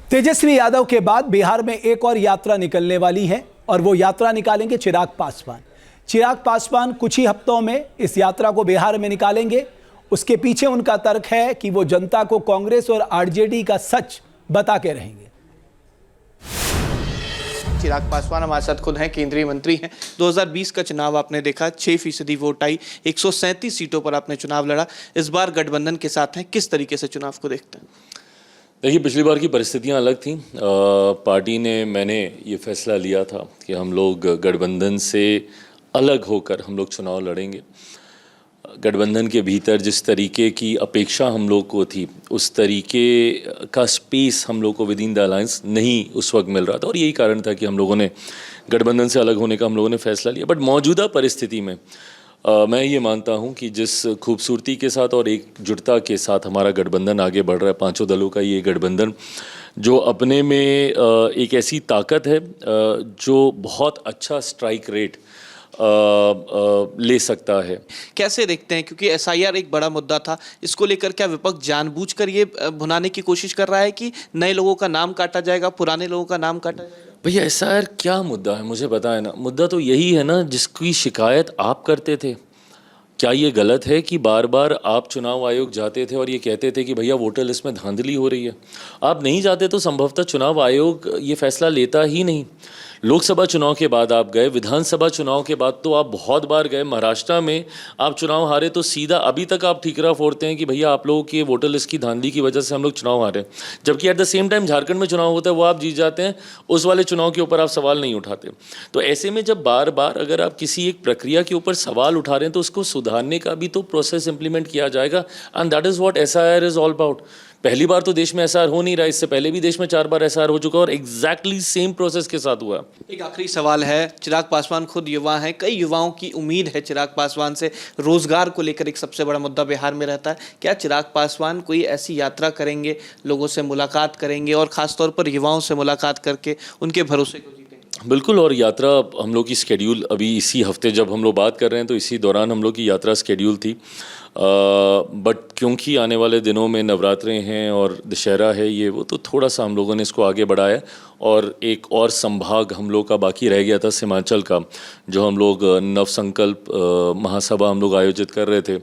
तेजस्वी यादव के बाद बिहार में एक और यात्रा निकलने वाली है और वो यात्रा निकालेंगे चिराग पासवान। चिराग पासवान कुछ ही हफ्तों में इस यात्रा को बिहार में निकालेंगे। उसके पीछे उनका तर्क है कि वो जनता को कांग्रेस और आरजेडी का सच बता के रहेंगे। चिराग पासवान हमारे साथ खुद हैं, केंद्रीय मंत्री हैं। 2020 का चुनाव आपने देखा, 6% वोट आई, 137 सीटों पर आपने चुनाव लड़ा। इस बार गठबंधन के साथ हैं, किस तरीके से चुनाव को देखते हैं? देखिए, पिछली बार की परिस्थितियां अलग थीं। पार्टी ने, मैंने ये फैसला लिया था कि हम लोग गठबंधन से अलग होकर हम लोग चुनाव लड़ेंगे। गठबंधन के भीतर जिस तरीके की अपेक्षा हम लोग को थी, उस तरीके का स्पेस हम लोग को विद इन द अलायंस नहीं उस वक्त मिल रहा था, और यही कारण था कि हम लोगों ने गठबंधन से अलग होने का हम लोगों ने फैसला लिया। बट मौजूदा परिस्थिति में मैं ये मानता हूँ कि जिस खूबसूरती के साथ और एकजुटता के साथ हमारा गठबंधन आगे बढ़ रहा है, पांचों दलों का ये गठबंधन जो अपने में एक ऐसी ताकत है जो बहुत अच्छा स्ट्राइक रेट ले सकता है। कैसे देखते हैं, क्योंकि एसआईआर एक बड़ा मुद्दा था, इसको लेकर क्या विपक्ष जानबूझकर ये भुनाने की कोशिश कर रहा है कि नए लोगों का नाम काटा जाएगा, पुराने लोगों का नाम काटा जाएगा? भैया, एसआईआर क्या मुद्दा है मुझे बताएं ना। मुद्दा तो यही है ना जिसकी शिकायत आप करते थे। क्या ये गलत है कि बार बार आप चुनाव आयोग जाते थे और ये कहते थे कि भैया वोटर लिस्ट में धांधली हो रही है? आप नहीं जाते तो संभवतः चुनाव आयोग ये फैसला लेता ही नहीं। लोकसभा चुनाव के बाद आप गए, विधानसभा चुनाव के बाद तो आप बहुत बार गए। महाराष्ट्र में आप चुनाव हारे तो सीधा अभी तक आप ठीकरा फोड़ते हैं कि भैया आप लोगों की वोटर लिस्ट की धांधली की वजह से हम लोग चुनाव हारे, जबकि at the same time Jharkhand में चुनाव होता है, वो आप जीत जाते हैं। उस वाले चुनाव के ऊपर आप सवाल नहीं उठाते। तो ऐसे में जब बार बार अगर आप किसी एक प्रक्रिया के ऊपर सवाल उठा रहे हैं तो उसको सुधारने का भी तो प्रोसेस इंप्लीमेंट किया जाएगा, and that is what SIR is all about. पहली बार तो देश में एसआईआर हो नहीं रहा, इससे पहले भी देश में 4 बार एसआईआर हो चुका और एग्जैक्टली सेम प्रोसेस के साथ हुआ। एक आखिरी सवाल है, चिराग पासवान खुद युवा हैं, कई युवाओं की उम्मीद है चिराग पासवान से। रोजगार को लेकर एक सबसे बड़ा मुद्दा बिहार में रहता है। क्या चिराग पासवान कोई ऐसी यात्रा करेंगे, लोगों से मुलाकात करेंगे और खासतौर पर युवाओं से मुलाकात करके उनके भरोसे को जीतेंगे? बिल्कुल, और यात्रा हम लोग की स्केड्यूल अभी इसी हफ्ते जब हम लोग बात कर रहे हैं तो इसी दौरान हम लोग की यात्रा स्केड्यूल थी। बट क्योंकि आने वाले दिनों में नवरात्रे हैं और दशहरा है, ये वो, तो थोड़ा सा हम लोगों ने इसको आगे बढ़ाया और एक और संभाग हम लोग का बाकी रह गया था, सीमांचल का, जो हम लोग नवसंकल्प महासभा हम लोग आयोजित कर रहे थे।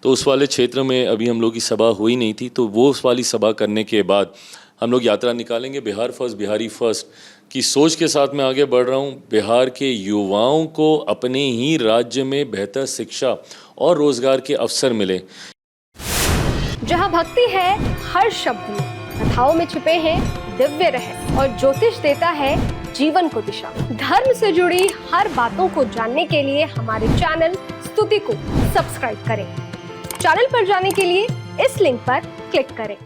तो उस वाले क्षेत्र में अभी हम लोग की सभा हुई नहीं थी, तो वो उस वाली सभा करने के बाद हम लोग यात्रा निकालेंगे। बिहार फर्स्ट, बिहारी फर्स्ट की सोच के साथ मैं आगे बढ़ रहा हूँ। बिहार के युवाओं को अपने ही राज्य में बेहतर शिक्षा और रोजगार के अवसर मिले। जहाँ भक्ति है हर शब्द में, कथाओं में छुपे हैं दिव्य रहस्य और ज्योतिष देता है जीवन को दिशा। धर्म से जुड़ी हर बातों को जानने के लिए हमारे चैनल स्तुति को सब्सक्राइब करें। चैनल पर जाने के लिए इस लिंक पर क्लिक करें।